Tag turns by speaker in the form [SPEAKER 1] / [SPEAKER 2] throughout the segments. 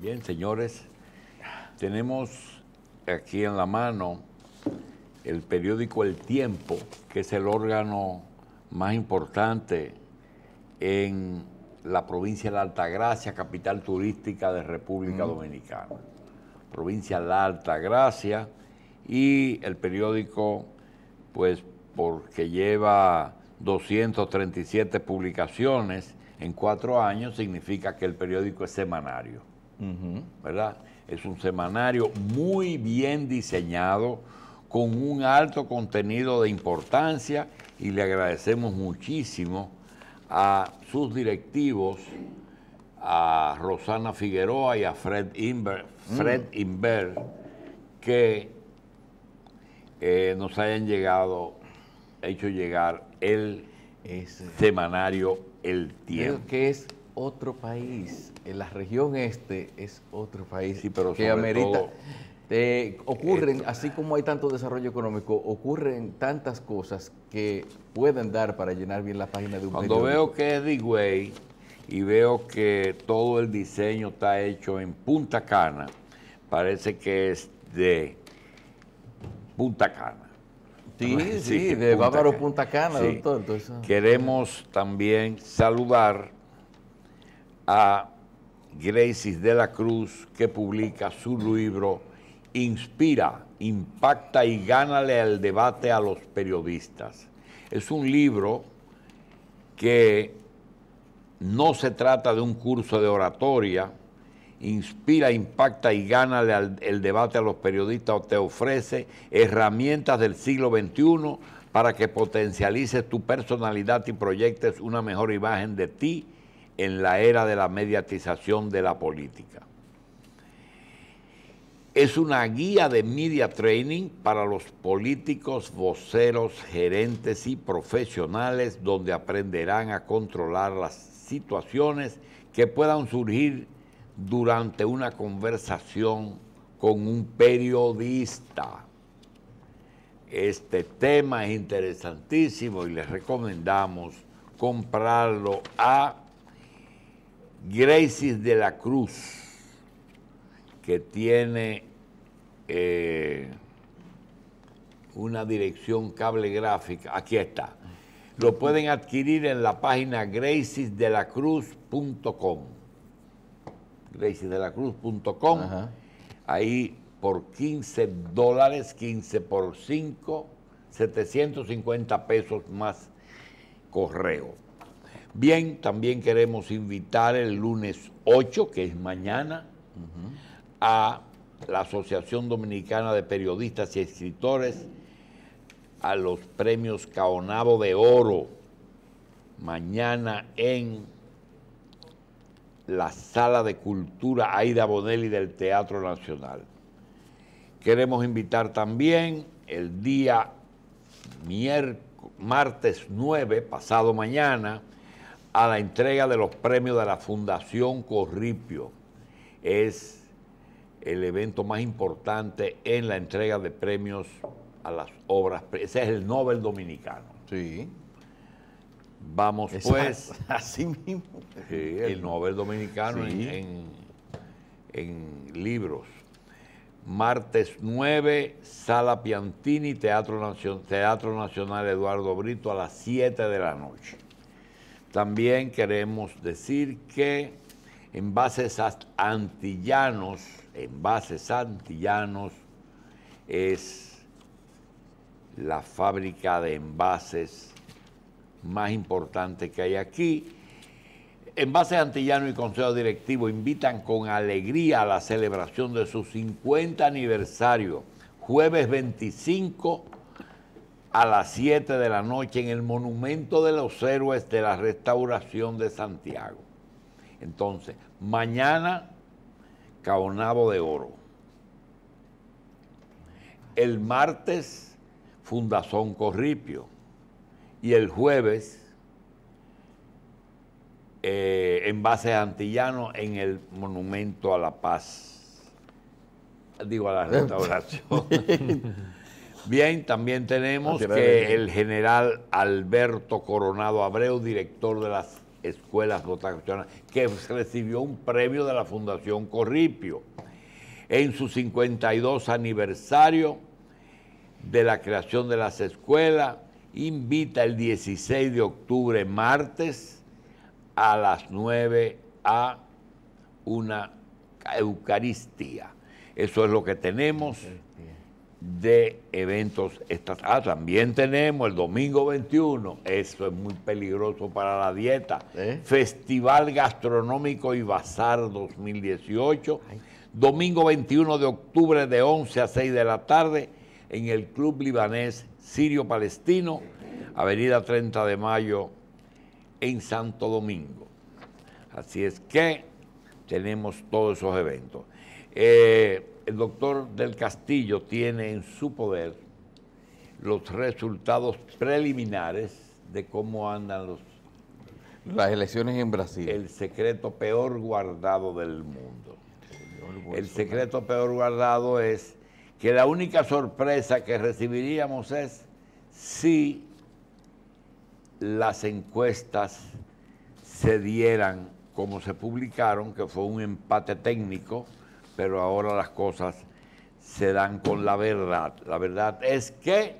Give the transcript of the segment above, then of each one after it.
[SPEAKER 1] Bien, señores, tenemos aquí en la mano el periódico El Tiempo, que es el órgano más importante en la provincia de la Altagracia, capital turística de República Dominicana. Provincia de la Altagracia, y el periódico, pues, porque lleva 237 publicaciones en 4 años, significa que el periódico es semanario, ¿verdad? Es un semanario muy bien diseñado, con un alto contenido de importancia, y le agradecemos muchísimo a sus directivos, a Rosana Figueroa y a Fred Inver, que nos hayan hecho llegar el semanario El Tiempo.
[SPEAKER 2] Creo que es otro país, en la región este es otro país,
[SPEAKER 1] Sí, pero
[SPEAKER 2] que
[SPEAKER 1] sobre
[SPEAKER 2] amerita.
[SPEAKER 1] todo,
[SPEAKER 2] Ocurren, así como hay tanto desarrollo económico, ocurren tantas cosas que pueden dar para llenar bien la página de un
[SPEAKER 1] cuando
[SPEAKER 2] periódico.
[SPEAKER 1] veo que es D-Way y veo que todo el diseño está hecho en Punta Cana, parece que es de Punta Cana.
[SPEAKER 2] Sí, de Bávaro Punta Cana,
[SPEAKER 1] Sí.
[SPEAKER 2] doctor. Entonces,
[SPEAKER 1] Queremos también saludar a Gracie de la Cruz, que publica su libro Inspira, impacta y gánale al debate a los periodistas. Es un libro que no se trata de un curso de oratoria. Inspira, impacta y gánale el debate a los periodistas. Te ofrece herramientas del siglo XXI para que potencialices tu personalidad y proyectes una mejor imagen de ti en la era de la mediatización de la política. Es una guía de media training para los políticos, voceros, gerentes y profesionales, donde aprenderán a controlar las situaciones que puedan surgir durante una conversación con un periodista. Este tema es interesantísimo y les recomendamos comprarlo a Gracie de la Cruz, que tiene una dirección cable gráfica. Aquí está. Lo pueden adquirir en la página graciesdelacruz.com. graciesdelacruz.com. Ahí por $15, 15 por 5, 750 pesos más correo. Bien, también queremos invitar el lunes 8, que es mañana, a la Asociación Dominicana de Periodistas y Escritores a los premios Caonabo de Oro, mañana en la Sala de Cultura Aida Bonelli del Teatro Nacional. Queremos invitar también el día martes 9, pasado mañana, a la entrega de los premios de la Fundación Corripio. Es el evento más importante en la entrega de premios a las obras. Ese es el Nobel Dominicano.
[SPEAKER 2] sí.
[SPEAKER 1] Vamos pues.
[SPEAKER 2] Así mismo.
[SPEAKER 1] Sí, el Nobel Dominicano
[SPEAKER 2] Sí.
[SPEAKER 1] en libros. Martes 9, Sala Piantini, Teatro Nacional Eduardo Brito, a las 7 de la noche. También queremos decir que Envases Antillanos es la fábrica de envases más importante que hay aquí. Envases Antillanos y Consejo Directivo invitan con alegría a la celebración de su 50 aniversario, jueves 25 a las 7 de la noche, en el Monumento de los Héroes de la Restauración de Santiago. Entonces, mañana, Caonabo de Oro. El martes, Fundación Corripio. Y el jueves, Envases Antillanos en el Monumento a la Paz. Digo, a la Restauración. Bien, también tenemos que el general Alberto Coronado Abreu, director de las escuelas vocacionales, que recibió un premio de la Fundación Corripio en su 52 aniversario de la creación de las escuelas. Invita el 16 de octubre, martes, a las 9 a una Eucaristía. Eso es lo que tenemos de eventos. También tenemos el domingo 21, eso es muy peligroso para la dieta, Festival Gastronómico y Bazar 2018, domingo 21 de octubre de 11 a 6 de la tarde en el Club Libanés Sirio Palestino, Avenida 30 de Mayo en Santo Domingo. Así es que tenemos todos esos eventos. El doctor del Castillo tiene en su poder los resultados preliminares de cómo andan
[SPEAKER 2] las elecciones en Brasil.
[SPEAKER 1] El secreto peor guardado del mundo. El secreto peor guardado es que la única sorpresa que recibiríamos es si las encuestas se dieran como se publicaron, que fue un empate técnico, pero ahora las cosas se dan con la verdad. La verdad es que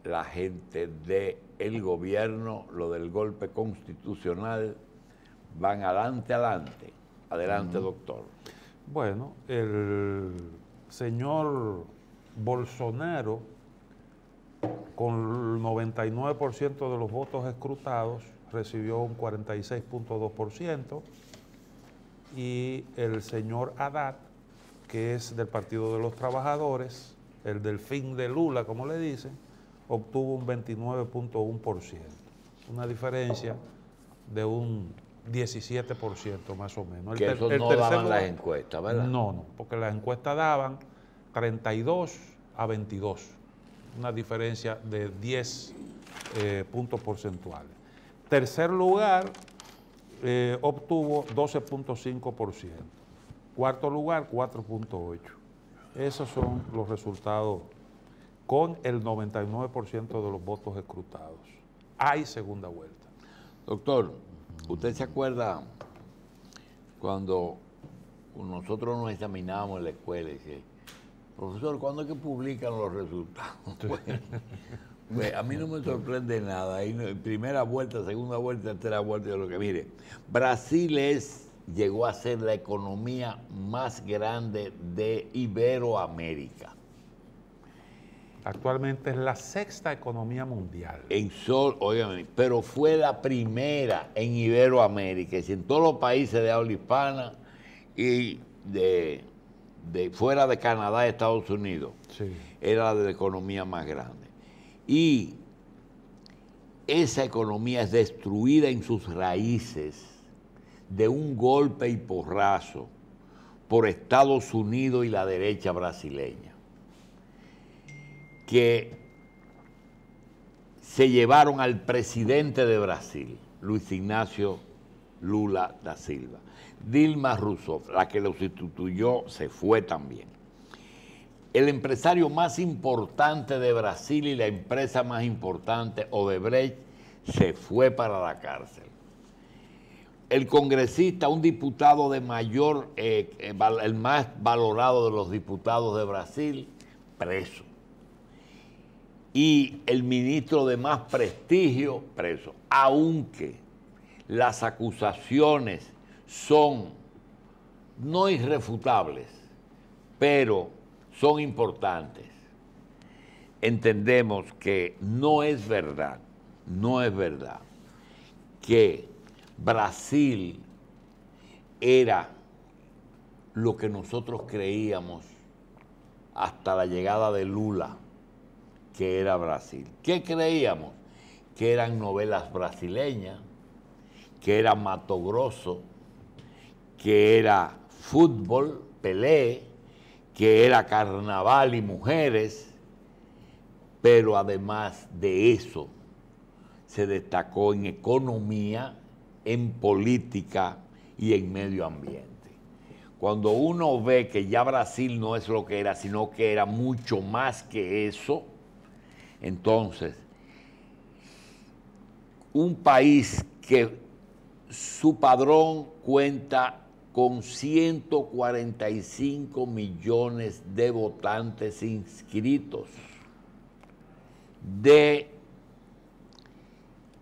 [SPEAKER 1] la gente del gobierno, lo del golpe constitucional, van adelante. Adelante, doctor.
[SPEAKER 3] Bueno, el señor Bolsonaro, con el 99% de los votos escrutados, recibió un 46.2%, y el señor Haddad, que es del Partido de los Trabajadores, el delfín de Lula, como le dicen, obtuvo un 29.1%, una diferencia de un 17% más o menos.
[SPEAKER 1] Que eso no daban las encuestas, ¿verdad?
[SPEAKER 3] No, porque las encuestas daban 32 a 22, una diferencia de 10 puntos porcentuales. Tercer lugar obtuvo 12.5%, cuarto lugar 4.8%. Esos son los resultados con el 99% de los votos escrutados. Hay segunda vuelta.
[SPEAKER 1] Doctor, ¿usted se acuerda cuando nosotros nos examinábamos en la escuela y dice, profesor, ¿cuándo es que publican los resultados? Pues, a mí no me sorprende nada. Ahí, primera vuelta, segunda vuelta, tercera vuelta, yo lo que mire. Brasil llegó a ser la economía más grande de Iberoamérica.
[SPEAKER 3] Actualmente es la sexta economía mundial.
[SPEAKER 1] Óigame, pero fue la primera en Iberoamérica, es decir, en todos los países de habla hispana y de fuera de Canadá y Estados Unidos.
[SPEAKER 3] Sí.
[SPEAKER 1] Era la economía más grande. Y esa economía es destruida en sus raíces de un golpe y porrazo por Estados Unidos y la derecha brasileña, que se llevaron al presidente de Brasil, Luis Ignacio Lula da Silva. Dilma Rousseff, la que lo sustituyó, se fue también. El empresario más importante de Brasil y la empresa más importante, Odebrecht, se fue para la cárcel. El congresista, un diputado de mayor, el más valorado de los diputados de Brasil, preso. Y el ministro de más prestigio, preso. Aunque las acusaciones son no irrefutables, pero son importantes. Entendemos que no es verdad que Brasil era lo que nosotros creíamos hasta la llegada de Lula, que era Brasil. ¿Qué creíamos? Que eran novelas brasileñas, que era Mato Grosso, que era fútbol, Pelé, que era carnaval y mujeres, pero además de eso se destacó en economía, en política y en medio ambiente. Cuando uno ve que ya Brasil no es lo que era, sino que era mucho más que eso, entonces un país que su padrón cuenta con 145 millones de votantes inscritos, de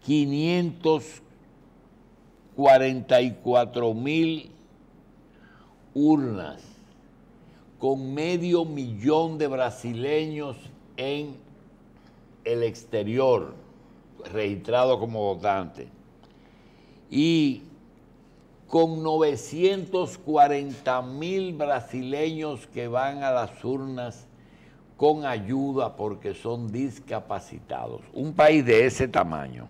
[SPEAKER 1] 544,000 urnas, con 500,000 de brasileños en el exterior, registrados como votantes, y con 940,000 brasileños que van a las urnas con ayuda porque son discapacitados. Un país de ese tamaño,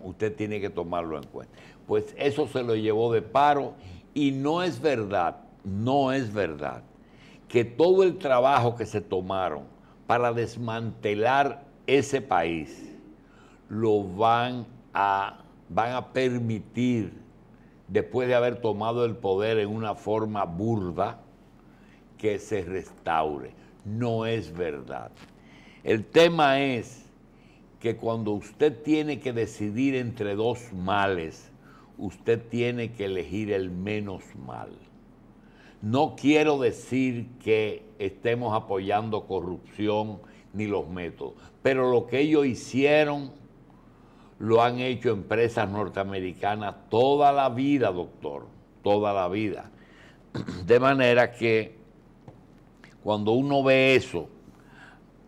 [SPEAKER 1] usted tiene que tomarlo en cuenta. Pues eso se lo llevó de paro y no es verdad que todo el trabajo que se tomaron para desmantelar ese país lo van a permitir, después de haber tomado el poder en una forma burda, que se restaure. No es verdad. El tema es que cuando usted tiene que decidir entre dos males, usted tiene que elegir el menos mal. No quiero decir que estemos apoyando corrupción ni los métodos, pero lo que ellos hicieron lo han hecho empresas norteamericanas toda la vida, doctor, toda la vida. De manera que cuando uno ve eso,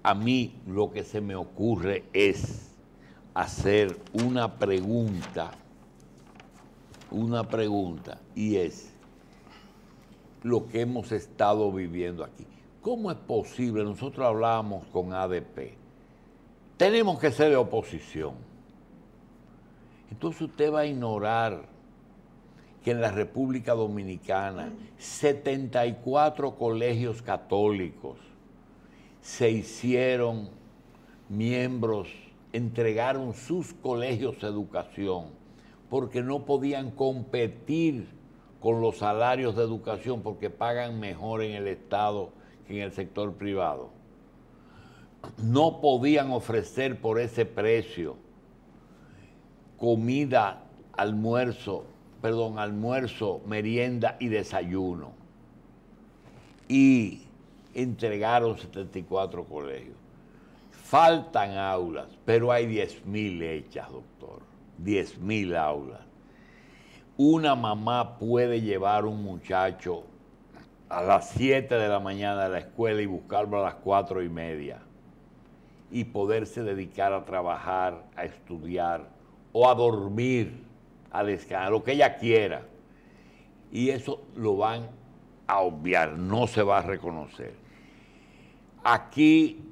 [SPEAKER 1] a mí lo que se me ocurre es hacer una pregunta, y es lo que hemos estado viviendo aquí. ¿Cómo es posible? Nosotros hablábamos con ADP, tenemos que ser de oposición. Entonces usted va a ignorar que en la República Dominicana 74 colegios católicos se hicieron miembros, entregaron sus colegios de educación porque no podían competir con los salarios de educación porque pagan mejor en el Estado que en el sector privado. No podían ofrecer por ese precio comida, almuerzo, merienda y desayuno. Y entregaron 74 colegios. Faltan aulas, pero hay 10,000 hechas, doctor. 10,000 aulas. Una mamá puede llevar un muchacho a las 7 de la mañana a la escuela y buscarlo a las 4:30 y poderse dedicar a trabajar, a estudiar o a dormir, a descansar, lo que ella quiera. Y eso lo van a obviar, no se va a reconocer. Aquí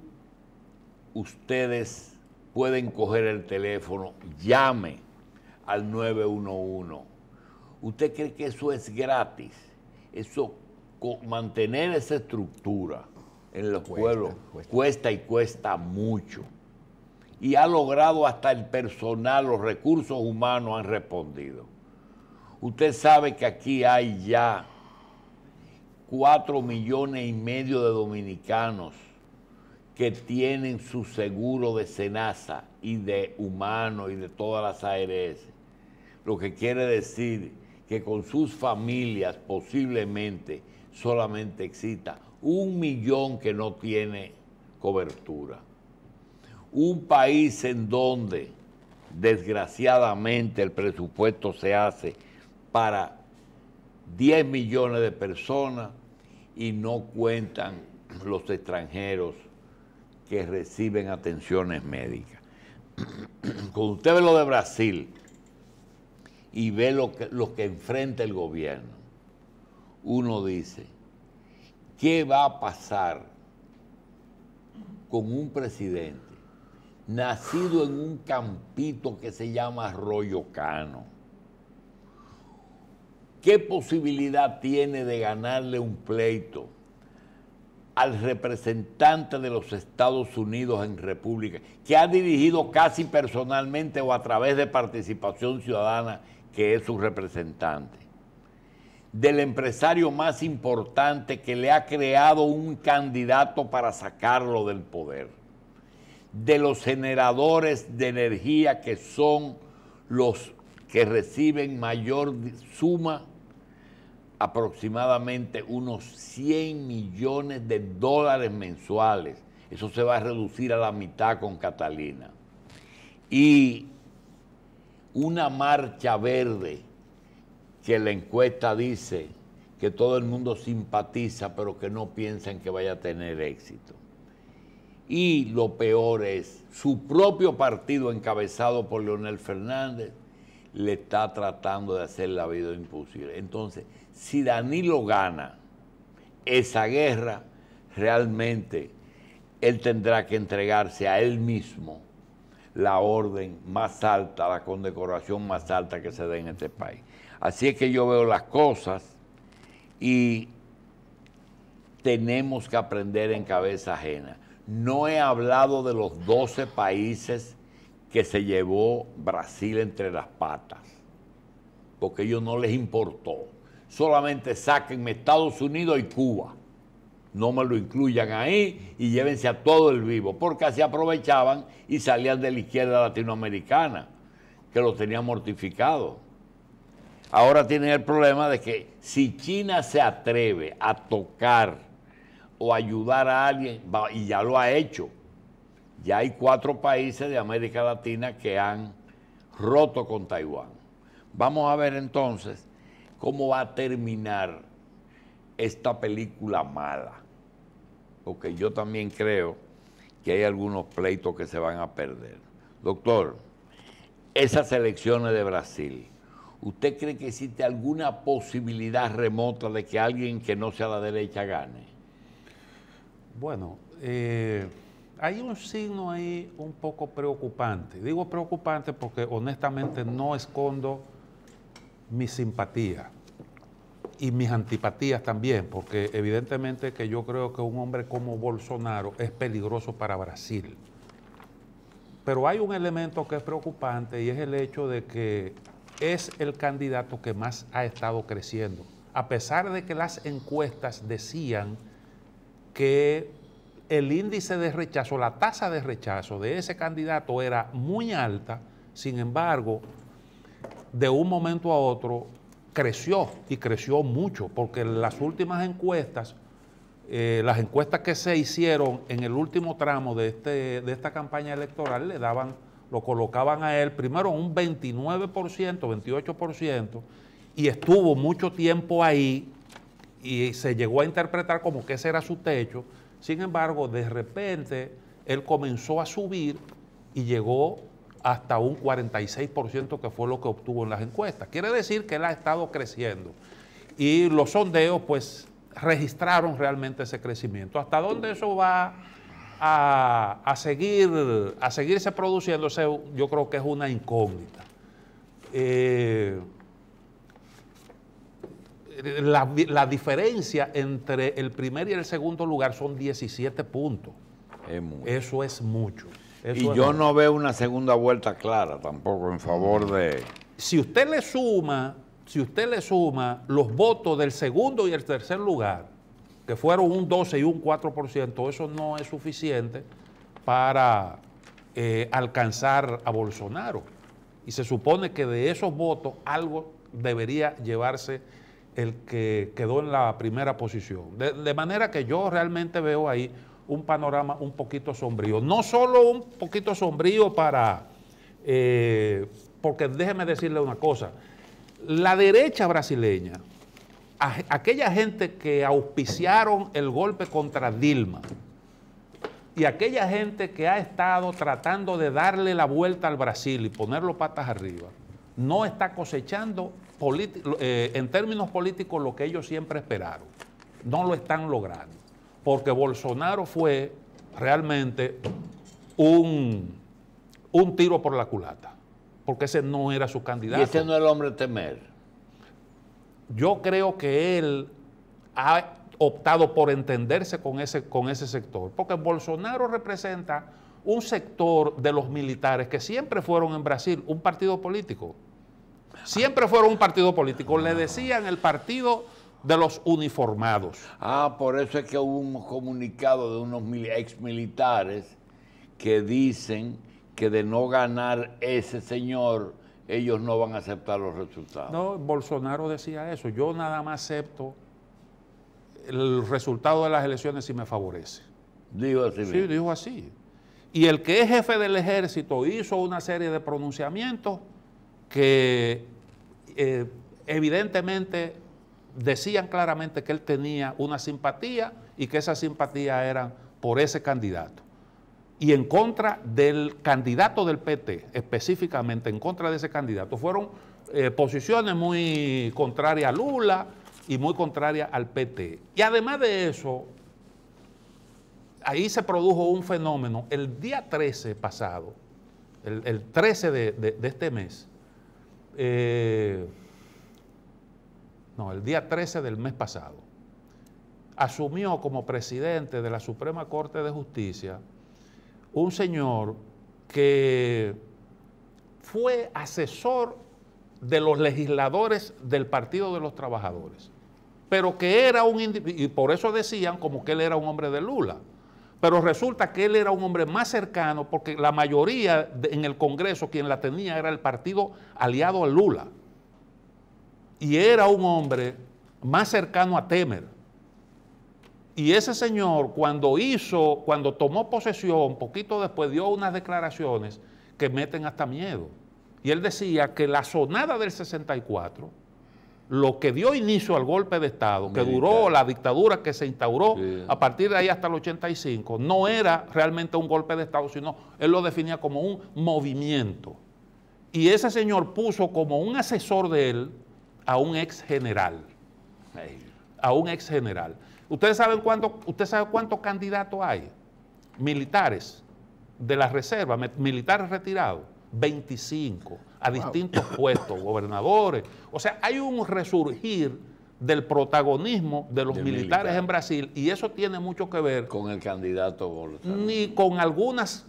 [SPEAKER 1] ustedes pueden coger el teléfono, llame al 911. ¿Usted cree que eso es gratis? Eso, mantener esa estructura en los pueblos cuesta y cuesta mucho. Y ha logrado hasta el personal, los recursos humanos han respondido. Usted sabe que aquí hay ya 4,5 millones de dominicanos que tienen su seguro de SENASA y de Humano y de todas las ARS. Lo que quiere decir que con sus familias posiblemente solamente exista 1 millón que no tiene cobertura. Un país en donde, desgraciadamente, el presupuesto se hace para 10 millones de personas y no cuentan los extranjeros que reciben atenciones médicas. Cuando usted ve lo de Brasil y ve lo que enfrenta el gobierno, uno dice, ¿qué va a pasar con un presidente nacido en un campito que se llama Arroyo Cano? ¿Qué posibilidad tiene de ganarle un pleito al representante de los Estados Unidos en República, que ha dirigido casi personalmente o a través de Participación Ciudadana, que es su representante? Del empresario más importante que le ha creado un candidato para sacarlo del poder, de los generadores de energía, que son los que reciben mayor suma, aproximadamente unos 100 millones de dólares mensuales. Eso se va a reducir a la mitad con Catalina. Y una marcha verde que la encuesta dice que todo el mundo simpatiza, pero que no piensan que vaya a tener éxito. Y lo peor es, su propio partido, encabezado por Leonel Fernández, le está tratando de hacer la vida imposible. Entonces, si Danilo gana esa guerra, realmente él tendrá que entregarse a él mismo la orden más alta, la condecoración más alta que se dé en este país. Así es que yo veo las cosas y tenemos que aprender en cabeza ajena. No he hablado de los 12 países que se llevó Brasil entre las patas, porque a ellos no les importó. Solamente sáquenme Estados Unidos y Cuba. No me lo incluyan ahí y llévense a todo el vivo, porque así aprovechaban y salían de la izquierda latinoamericana, que los tenía mortificados. Ahora tienen el problema de que si China se atreve a tocar o ayudar a alguien, y ya lo ha hecho, ya hay 4 países de América Latina que han roto con Taiwán. Vamos a ver entonces cómo va a terminar esta película mala, porque yo también creo que hay algunos pleitos que se van a perder. Doctor, esas elecciones de Brasil, ¿usted cree que existe alguna posibilidad remota de que alguien que no sea la derecha gane?
[SPEAKER 3] Bueno, hay un signo ahí un poco preocupante. Digo preocupante porque honestamente no escondo mi simpatía y mis antipatías también, porque evidentemente que yo creo que un hombre como Bolsonaro es peligroso para Brasil. Pero hay un elemento que es preocupante y es el hecho de que es el candidato que más ha estado creciendo, a pesar de que las encuestas decían que el índice de rechazo, la tasa de rechazo de ese candidato era muy alta. Sin embargo, de un momento a otro creció, y creció mucho, porque las últimas encuestas, las encuestas que se hicieron en el último tramo de esta campaña electoral lo colocaban a él primero en un 29%, 28%, y estuvo mucho tiempo ahí y se llegó a interpretar como que ese era su techo. Sin embargo, de repente él comenzó a subir y llegó hasta un 46%, que fue lo que obtuvo en las encuestas. Quiere decir que él ha estado creciendo y los sondeos pues registraron realmente ese crecimiento. ¿Hasta dónde eso va a seguirse produciendo? Yo creo que es una incógnita. La diferencia entre el primer y el segundo lugar son 17 puntos. Eso es mucho.
[SPEAKER 1] Y yo no veo una segunda vuelta clara tampoco en favor de...
[SPEAKER 3] Si usted le suma los votos del segundo y el tercer lugar, que fueron un 12 y un 4%, eso no es suficiente para alcanzar a Bolsonaro. Y se supone que de esos votos algo debería llevarse el que quedó en la primera posición. De manera que yo realmente veo ahí un panorama un poquito sombrío. No solo un poquito sombrío porque déjeme decirle una cosa, la derecha brasileña, aquella gente que auspiciaron el golpe contra Dilma y aquella gente que ha estado tratando de darle la vuelta al Brasil y ponerlo patas arriba, no está cosechando en términos políticos lo que ellos siempre esperaron. No lo están logrando, porque Bolsonaro fue realmente un tiro por la culata, porque ese no era su candidato.
[SPEAKER 1] Y ese no es el hombre temer.
[SPEAKER 3] Yo creo que él ha optado por entenderse con ese sector, porque Bolsonaro representa un sector de los militares que siempre fueron en Brasil un partido político. Siempre fueron un partido político. Le decían el partido de los uniformados.
[SPEAKER 1] Por eso es que hubo un comunicado de unos exmilitares que dicen que de no ganar ese señor, ellos no van a aceptar los resultados.
[SPEAKER 3] No, Bolsonaro decía eso. Yo nada más acepto el resultado de las elecciones si me favorece.
[SPEAKER 1] Digo así.
[SPEAKER 3] Sí, dijo así. Y el que es jefe del ejército hizo una serie de pronunciamientos que evidentemente decían claramente que él tenía una simpatía y que esa simpatía eran por ese candidato. Y en contra del candidato del PT, específicamente en contra de ese candidato, fueron posiciones muy contrarias a Lula y muy contrarias al PT. Y además de eso, ahí se produjo un fenómeno. El día 13 pasado, el 13 de este mes, el día 13 del mes pasado, asumió como presidente de la Suprema Corte de Justicia un señor que fue asesor de los legisladores del Partido de los Trabajadores, pero que era un individuo, y por eso decían como que él era un hombre de Lula, pero resulta que él era un hombre más cercano porque la mayoría en el Congreso quien la tenía era el partido aliado a Lula, y era un hombre más cercano a Temer. Y ese señor cuando tomó posesión, poquito después dio unas declaraciones que meten hasta miedo. Y él decía que la sonada del 64, lo que dio inicio al golpe de Estado, que duró la dictadura que se instauró a partir de ahí hasta el 85, no era realmente un golpe de Estado, sino él lo definía como un movimiento. Y ese señor puso como un asesor de él a un ex general. A un ex general. ¿Usted sabe cuántos candidatos hay? Militares de la reserva, militares retirados, 25, a distintos puestos, gobernadores. O sea, hay un resurgir del protagonismo de los militares en Brasil, y eso tiene mucho que ver
[SPEAKER 1] con el candidato Bolsonaro.
[SPEAKER 3] Ni con algunas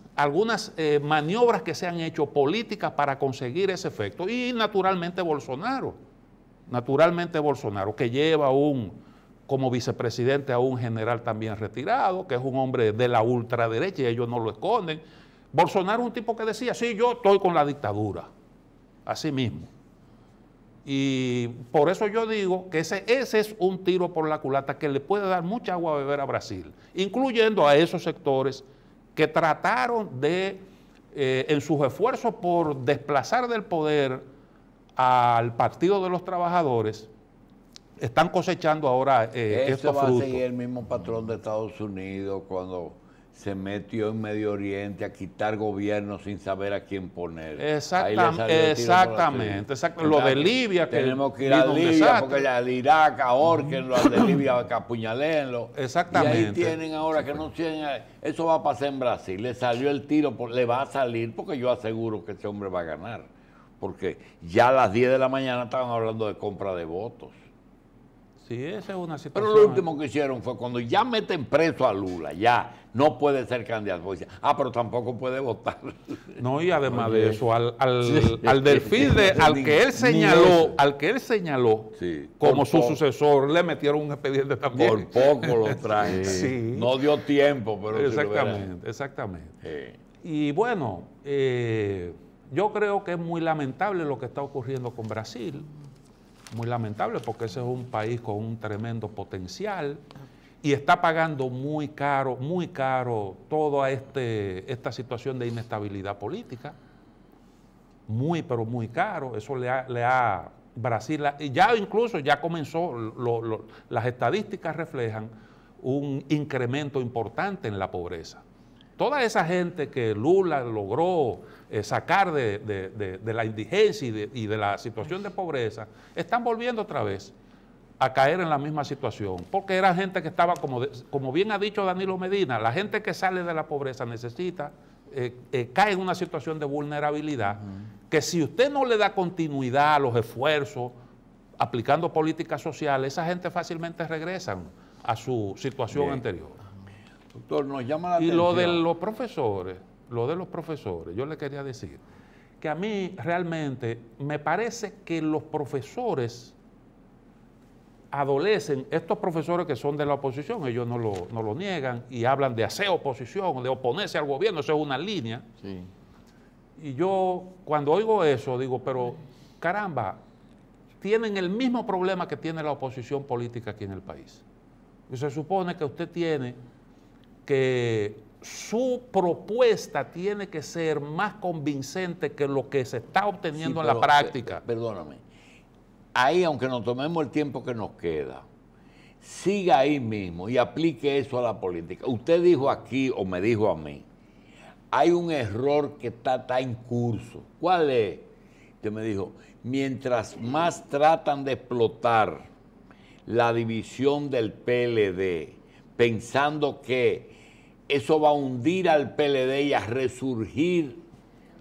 [SPEAKER 3] maniobras que se han hecho políticas para conseguir ese efecto. Y naturalmente Bolsonaro, que lleva como vicepresidente a un general también retirado, que es un hombre de la ultraderecha y ellos no lo esconden. Bolsonaro es un tipo que decía, sí, yo estoy con la dictadura, así mismo. Y por eso yo digo que ese es un tiro por la culata que le puede dar mucha agua a beber a Brasil, incluyendo a esos sectores que trataron de, en sus esfuerzos por desplazar del poder al Partido de los Trabajadores, están cosechando ahora estos frutos.
[SPEAKER 1] Va a seguir el mismo patrón de Estados Unidos cuando se metió en Medio Oriente a quitar gobiernos sin saber a quién poner.
[SPEAKER 3] Exactamente. Lo de Libia.
[SPEAKER 1] Tenemos que ir a Libia porque al Irak ahorquen, los de Libia apuñalenlo.
[SPEAKER 3] Exactamente.
[SPEAKER 1] Y ahí tienen ahora que no tienen. Eso va a pasar en Brasil. Le salió el tiro, le va a salir porque yo aseguro que ese hombre va a ganar. Porque ya a las 10 de la mañana estaban hablando de compra de votos.
[SPEAKER 3] Sí, esa es una situación.
[SPEAKER 1] Pero lo último que hicieron fue cuando ya meten preso a Lula, ya no puede ser candidato. Pero tampoco puede votar.
[SPEAKER 3] No, y además de eso, al delfín al que él señaló
[SPEAKER 1] sí,
[SPEAKER 3] como su sucesor, le metieron un expediente también.
[SPEAKER 1] Por poco lo traen.
[SPEAKER 3] Sí.
[SPEAKER 1] No dio tiempo, pero
[SPEAKER 3] exactamente. Y bueno, yo creo que es muy lamentable lo que está ocurriendo con Brasil. Muy lamentable porque ese es un país con un tremendo potencial y está pagando muy caro toda esta situación de inestabilidad política. Pero muy caro. Eso Brasil, ya comenzó, las estadísticas reflejan un incremento importante en la pobreza. Toda esa gente que Lula logró sacar de la indigencia y de la situación de pobreza, están volviendo otra vez a caer en la misma situación, porque era gente que estaba, como bien ha dicho Danilo Medina, la gente que sale de la pobreza cae en una situación de vulnerabilidad, que si usted no le da continuidad a los esfuerzos, aplicando políticas sociales, esa gente fácilmente regresan a su situación anterior.
[SPEAKER 1] Doctor, nos llama la atención.
[SPEAKER 3] Y lo de los profesores, yo le quería decir que a mí realmente me parece que los profesores adolecen estos profesores que son de la oposición, ellos no lo niegan y hablan de hacer oposición, de oponerse al gobierno, eso es una línea.
[SPEAKER 2] Sí.
[SPEAKER 3] Y yo cuando oigo eso digo, pero caramba, tienen el mismo problema que tiene la oposición política aquí en el país. Y se supone que usted tiene que su propuesta tiene que ser más convincente que lo que se está obteniendo en la práctica.
[SPEAKER 1] Perdóname. Ahí, aunque nos tomemos el tiempo que nos queda, siga ahí mismo y aplique eso a la política. Usted dijo aquí, o me dijo a mí, hay un error que está en curso. ¿Cuál es? Usted me dijo, mientras más tratan de explotar la división del PLD, pensando que eso va a hundir al PLD y a resurgir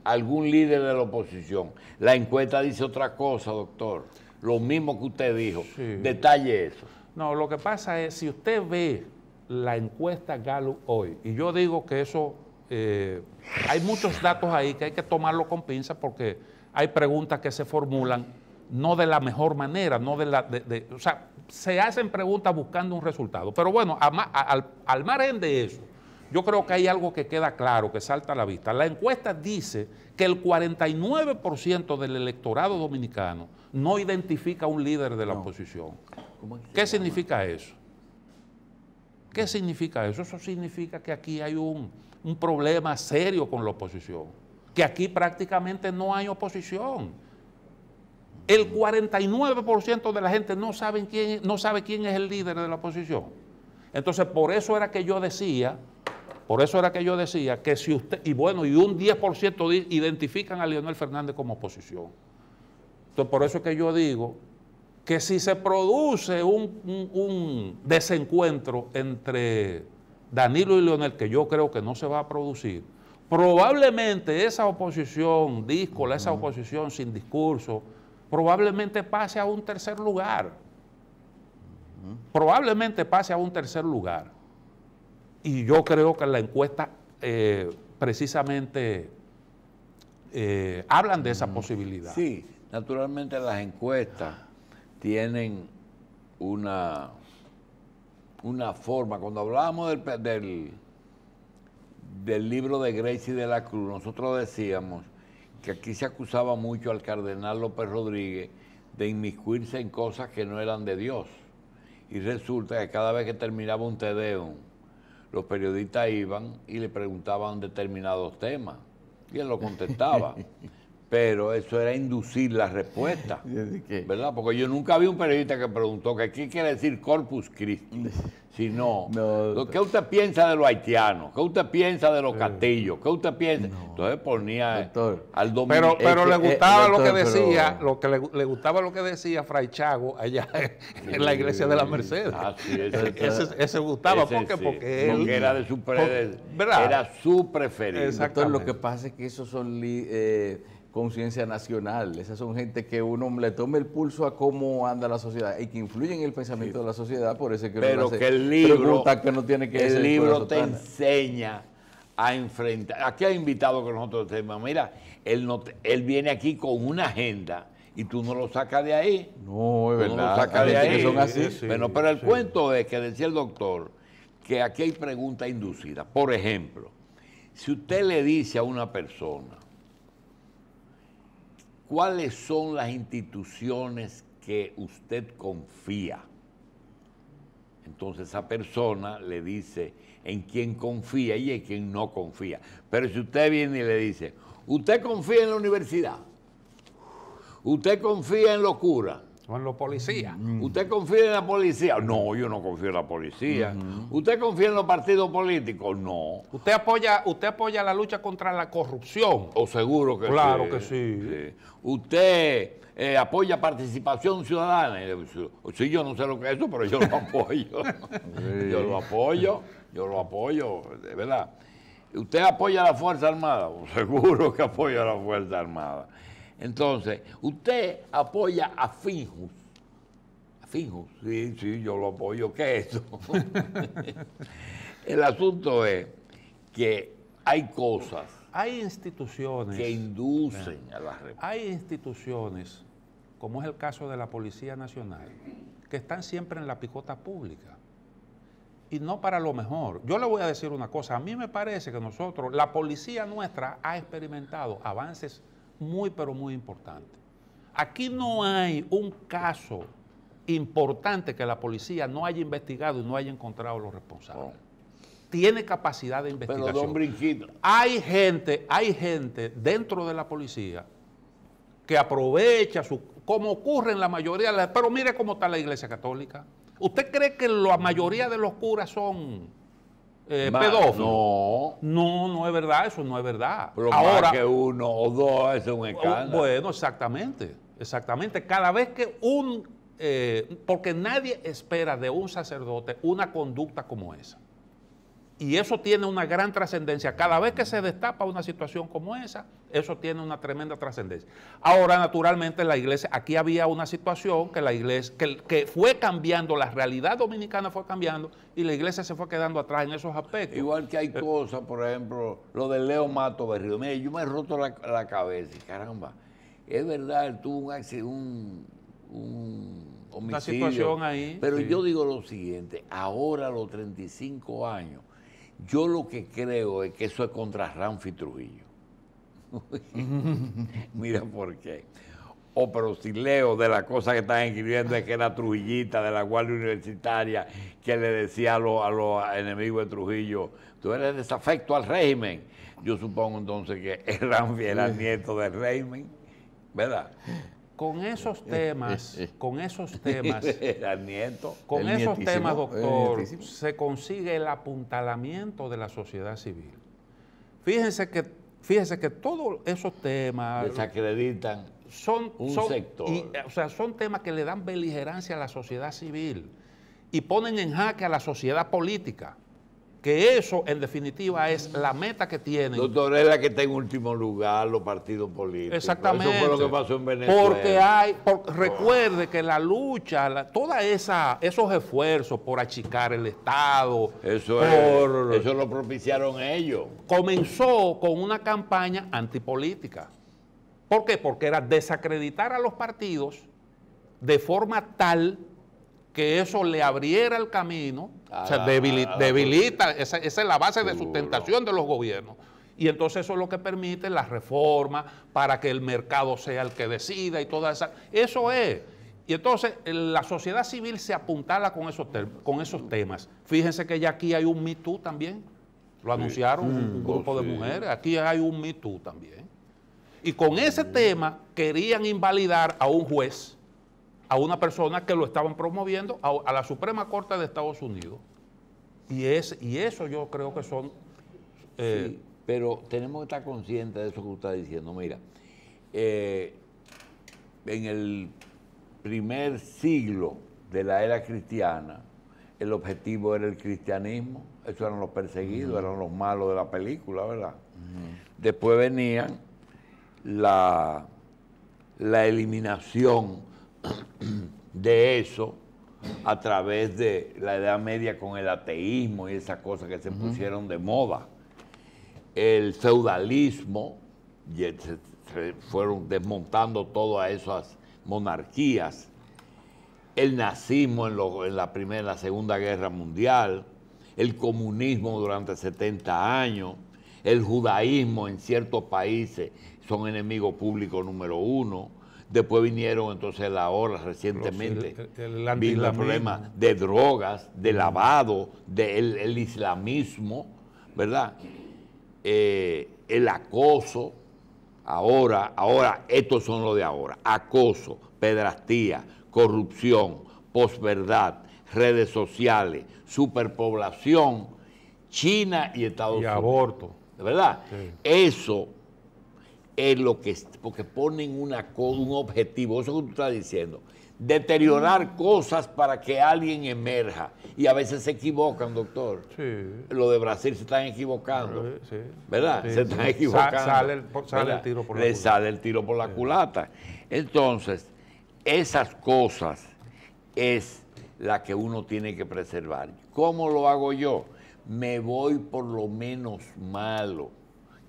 [SPEAKER 1] algún líder de la oposición. La encuesta dice otra cosa, doctor. Lo mismo que usted dijo.
[SPEAKER 3] Sí.
[SPEAKER 1] Detalle eso.
[SPEAKER 3] No, lo que pasa es, si usted ve la encuesta Gallup hoy, y yo digo que eso, hay muchos datos ahí que hay que tomarlo con pinzas porque hay preguntas que se formulan no de la mejor manera, no o sea, se hacen preguntas buscando un resultado. Pero bueno, al margen de eso, yo creo que hay algo que queda claro, que salta a la vista. La encuesta dice que el 49% del electorado dominicano no identifica un líder de la oposición. ¿Qué significa eso? ¿Qué significa eso? Eso significa que aquí hay un problema serio con la oposición, que aquí prácticamente no hay oposición. El 49% de la gente no sabe quién es el líder de la oposición. Entonces, por eso era que yo decía que si usted, y bueno, y un 10% identifican a Leonel Fernández como oposición. Entonces, por eso es que yo digo que si se produce un desencuentro entre Danilo y Leonel, que yo creo que no se va a producir, probablemente esa oposición díscola, esa oposición sin discurso, probablemente pase a un tercer lugar. Probablemente pase a un tercer lugar. Y yo creo que la encuesta precisamente hablan de esa posibilidad.
[SPEAKER 1] Sí, naturalmente las encuestas tienen una forma. Cuando hablábamos del libro de Gracie de la Cruz, nosotros decíamos que aquí se acusaba mucho al cardenal López Rodríguez de inmiscuirse en cosas que no eran de Dios. Y resulta que cada vez que terminaba un Te Deum, los periodistas iban y le preguntaban determinados temas y él lo contestaba. Pero eso era inducir la respuesta, ¿verdad? Porque yo nunca vi un periodista que preguntó que qué quiere decir Corpus Christi, sino ¿qué usted piensa de los haitianos? ¿Qué usted piensa de los castillos? ¿Qué usted piensa? Entonces ponía al dominio.
[SPEAKER 3] Pero le gustaba lo que decía, le gustaba lo que decía Fray Chago allá en la iglesia de la Mercedes.
[SPEAKER 1] Ah, sí,
[SPEAKER 3] ese gustaba,
[SPEAKER 1] ese
[SPEAKER 3] porque él
[SPEAKER 1] era de era su preferido.
[SPEAKER 2] Doctor, lo que pasa es que esos son conciencia nacional. Esas son gente que uno le tome el pulso a cómo anda la sociedad y que influyen en el pensamiento de la sociedad, por eso es que
[SPEAKER 1] pero
[SPEAKER 2] uno
[SPEAKER 1] que el libro,
[SPEAKER 2] que no tiene que
[SPEAKER 1] el libro te enseña a enfrentar. Aquí hay invitados que nosotros decimos, mira, él viene aquí con una agenda y tú no lo sacas de ahí.
[SPEAKER 2] No, es verdad.
[SPEAKER 1] No lo sacas de ahí.
[SPEAKER 2] Que son así.
[SPEAKER 1] Bueno, pero el cuento es que decía el doctor que aquí hay preguntas inducidas. Por ejemplo, si usted le dice a una persona, ¿cuáles son las instituciones que usted confía? Entonces esa persona le dice en quién confía y en quién no confía. Pero si usted viene y le dice, ¿usted confía en la universidad? ¿Usted confía en los curas?
[SPEAKER 3] O en los policías.
[SPEAKER 1] ¿Usted confía en la policía? No, yo no confío en la policía. ¿Usted confía en los partidos políticos? No.
[SPEAKER 3] ¿Usted apoya la lucha contra la corrupción?
[SPEAKER 1] O seguro que
[SPEAKER 3] claro
[SPEAKER 1] sí.
[SPEAKER 3] Que sí.
[SPEAKER 1] ¿Usted apoya participación ciudadana? Sí, yo no sé lo que es eso, pero yo lo apoyo. Yo lo apoyo, de verdad. ¿Usted apoya a la Fuerza Armada? Seguro que apoya a la Fuerza Armada. Entonces, ¿usted apoya a Finjus? ¿A Finjus? Sí, yo lo apoyo. ¿Qué es eso? El asunto es que hay cosas,
[SPEAKER 3] hay instituciones
[SPEAKER 1] que inducen a la respuesta.
[SPEAKER 3] Hay instituciones, como es el caso de la Policía Nacional, que están siempre en la picota pública y no para lo mejor. Yo le voy a decir una cosa, a mí me parece que nosotros, la policía nuestra ha experimentado avances muy pero muy importantes. Aquí no hay un caso importante que la policía no haya investigado y no haya encontrado los responsables. Tiene capacidad de investigación.
[SPEAKER 1] Pero don Brinquito,
[SPEAKER 3] Hay gente dentro de la policía que aprovecha como ocurre en la mayoría de las... Pero mire cómo está la Iglesia Católica. ¿Usted cree que la mayoría de los curas son pedófilos?
[SPEAKER 1] no.
[SPEAKER 3] No, no es verdad, eso no es verdad.
[SPEAKER 1] Pero
[SPEAKER 3] Ahora,
[SPEAKER 1] más que uno o dos, eso es un escándalo.
[SPEAKER 3] bueno, exactamente. Cada vez que porque nadie espera de un sacerdote una conducta como esa. Y eso tiene una gran trascendencia. Cada vez que se destapa una situación como esa, eso tiene una tremenda trascendencia. Ahora, naturalmente, la iglesia, aquí había una situación que la iglesia, que fue cambiando, la realidad dominicana fue cambiando y la iglesia se fue quedando atrás en esos aspectos.
[SPEAKER 1] Igual que hay cosas, por ejemplo, lo de Leo Mato Berrío. Mire, yo me he roto la cabeza y caramba, es verdad, él tuvo un homicidio.
[SPEAKER 3] Una situación ahí.
[SPEAKER 1] Pero
[SPEAKER 3] sí.
[SPEAKER 1] yo digo lo siguiente, ahora a los 35 años, yo lo que creo es que eso es contra Ramfi Trujillo. Mira por qué. Pero si leo de las cosas que están escribiendo es que era Trujillita de la Guardia Universitaria que le decía a los enemigos de Trujillo, tú eres desafecto al régimen. Yo supongo entonces que el Ramfi era nieto del régimen, ¿verdad?
[SPEAKER 3] Con esos temas,
[SPEAKER 1] Era nieto.
[SPEAKER 3] con
[SPEAKER 2] El
[SPEAKER 3] esos
[SPEAKER 2] nietísimo,
[SPEAKER 3] temas,
[SPEAKER 2] el
[SPEAKER 3] doctor,
[SPEAKER 2] nietísimo.
[SPEAKER 3] se consigue el apuntalamiento de la sociedad civil. Fíjense que todos esos temas
[SPEAKER 1] Desacreditan
[SPEAKER 3] son
[SPEAKER 1] sector.
[SPEAKER 3] son temas que le dan beligerancia a la sociedad civil y ponen en jaque a la sociedad política, que eso en definitiva es la meta que tienen.
[SPEAKER 1] Doctor, es la que está en último lugar los partidos políticos.
[SPEAKER 3] Exactamente.
[SPEAKER 1] Eso fue lo que pasó en Venezuela.
[SPEAKER 3] Recuerde que la lucha, todos esos esfuerzos por achicar el Estado,
[SPEAKER 1] Eso lo propiciaron ellos.
[SPEAKER 3] comenzó con una campaña antipolítica. ¿Por qué? Porque era desacreditar a los partidos de forma tal que eso le abriera el camino, o sea, debilita, esa es la base de sustentación de los gobiernos. Y entonces eso es lo que permite la reforma para que el mercado sea el que decida y toda esa... Eso es. Y entonces la sociedad civil se apuntala con esos temas. Fíjense que ya aquí hay un Me Too también. Lo anunciaron un grupo de mujeres. Aquí hay un Me Too también. Y con ese tema querían invalidar a un juez, a una persona que lo estaban promoviendo a la Suprema Corte de Estados Unidos. Y eso yo creo que son...
[SPEAKER 1] Sí, pero tenemos que estar conscientes de eso que usted está diciendo. Mira, en el primer siglo de la era cristiana, el objetivo era el cristianismo. Esos eran los perseguidos, eran los malos de la película, ¿verdad? Después venían la eliminación de eso a través de la Edad Media con el ateísmo y esas cosas que se pusieron de moda. El feudalismo, se fueron desmontando todas esas monarquías. El nazismo en la Segunda Guerra Mundial, el comunismo durante 70 años, el judaísmo en ciertos países son enemigos públicos número uno. Después vinieron entonces ahora recientemente vino el problema de drogas, de lavado, del islamismo, ¿verdad? El acoso, ahora estos son los de ahora: acoso, pedrastía, corrupción, posverdad, redes sociales, superpoblación, China y Estados Unidos.
[SPEAKER 3] Y aborto.
[SPEAKER 1] ¿Verdad?
[SPEAKER 3] Sí.
[SPEAKER 1] Eso es lo que, porque ponen un objetivo, eso que tú estás diciendo, deteriorar cosas para que alguien emerja. Y a veces se equivocan, doctor.
[SPEAKER 3] Sí.
[SPEAKER 1] Lo de Brasil se están equivocando.
[SPEAKER 3] Sí.
[SPEAKER 1] ¿Verdad?
[SPEAKER 3] Sí,
[SPEAKER 1] se están equivocando.
[SPEAKER 3] Sale el
[SPEAKER 1] ¿verdad?
[SPEAKER 3] tiro por la
[SPEAKER 1] Le
[SPEAKER 3] culata.
[SPEAKER 1] sale el tiro por la culata. Entonces, esas cosas es la que uno tiene que preservar. ¿Cómo lo hago yo? Me voy por lo menos malo,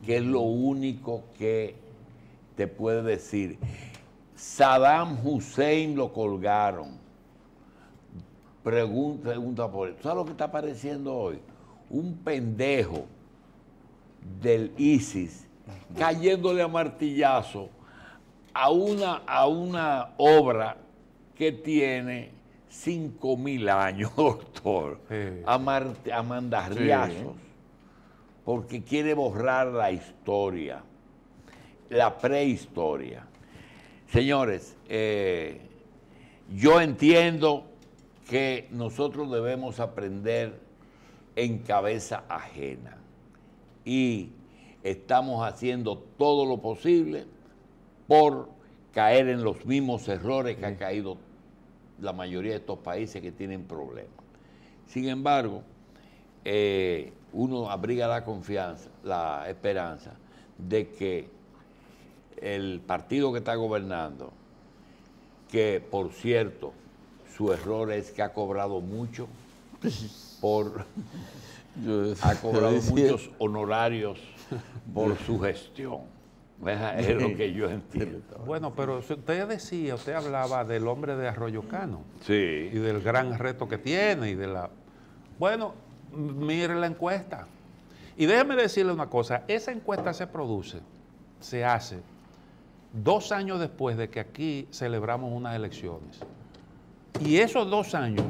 [SPEAKER 1] que es lo único que te puede decir. Saddam Hussein lo colgaron, pregunta por eso. ¿Sabes lo que está apareciendo hoy? Un pendejo del ISIS cayéndole a martillazo a una obra que tiene 5.000 años, doctor, a mandarriazos, porque quiere borrar la historia, la prehistoria. Señores, yo entiendo que nosotros debemos aprender en cabeza ajena y estamos haciendo todo lo posible por caer en los mismos errores que ha caído la mayoría de estos países que tienen problemas. Sin embargo, uno abriga la confianza, la esperanza de que el partido que está gobernando, que por cierto, su error es que ha cobrado mucho ha cobrado muchos honorarios por su gestión. Es lo que yo entiendo.
[SPEAKER 3] Bueno, pero usted hablaba del hombre de Arroyo Cano.
[SPEAKER 1] Sí.
[SPEAKER 3] Y del gran reto que tiene y de la... Bueno, mire la encuesta. Y déjeme decirle una cosa, esa encuesta se hace 2 años después de que aquí celebramos unas elecciones. Y esos 2 años,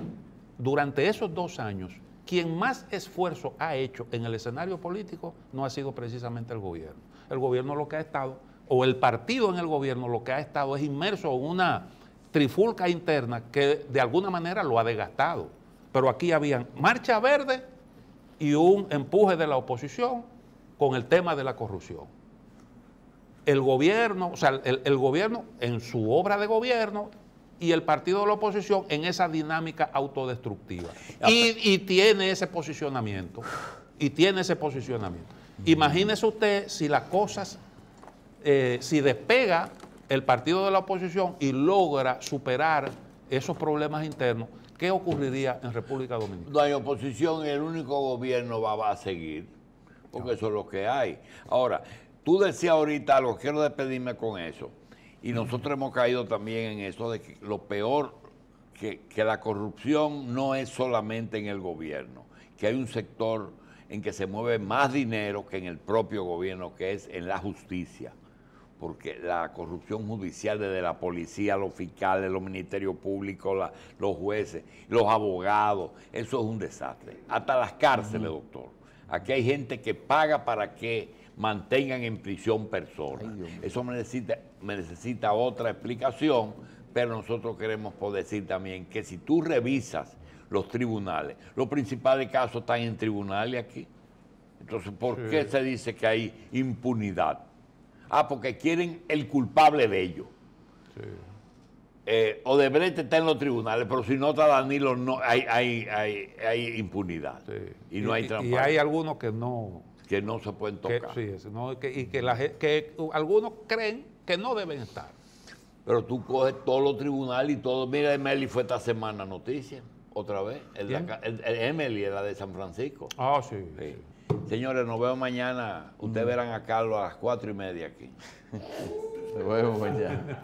[SPEAKER 3] durante esos 2 años, quien más esfuerzo ha hecho en el escenario político no ha sido precisamente el gobierno. El gobierno lo que ha estado, o el partido en el gobierno lo que ha estado es inmerso en una trifulca interna que de alguna manera lo ha desgastado. Pero aquí habían marcha verde y un empuje de la oposición con el tema de la corrupción. El gobierno, o sea, el gobierno en su obra de gobierno y el partido de la oposición en esa dinámica autodestructiva. Y tiene ese posicionamiento. Imagínese usted si las cosas, si despega el partido de la oposición y logra superar esos problemas internos, ¿qué ocurriría en República Dominicana?
[SPEAKER 1] No hay oposición y el único gobierno va a seguir, porque eso es lo que hay. Ahora, tú decías ahorita algo, quiero despedirme con eso, y nosotros hemos caído también en eso de que lo peor, que la corrupción no es solamente en el gobierno, que hay un sector en que se mueve más dinero que en el propio gobierno, que es en la justicia, porque la corrupción judicial desde la policía, los fiscales, los ministerios públicos, los jueces, los abogados, eso es un desastre. Hasta las cárceles, doctor. Aquí hay gente que paga para que mantengan en prisión personas. Eso necesita otra explicación, pero nosotros queremos poder decir también que si tú revisas los tribunales, los principales casos están en tribunales aquí. Entonces, ¿por qué se dice que hay impunidad? Porque quieren el culpable de ellos. Odebrecht está en los tribunales, pero si no está Danilo, no, hay impunidad. Y no hay transparencia.
[SPEAKER 3] Y hay algunos que no
[SPEAKER 1] se pueden tocar.
[SPEAKER 3] Que algunos creen que no deben estar.
[SPEAKER 1] Pero tú coges todos los tribunales y todo. Mira, Emily fue esta semana noticia, otra vez. El Emily era de San Francisco.
[SPEAKER 3] Sí.
[SPEAKER 1] Señores, nos vemos mañana. Ustedes verán a Carlos a las 4:30 aquí.
[SPEAKER 2] Nos vemos mañana.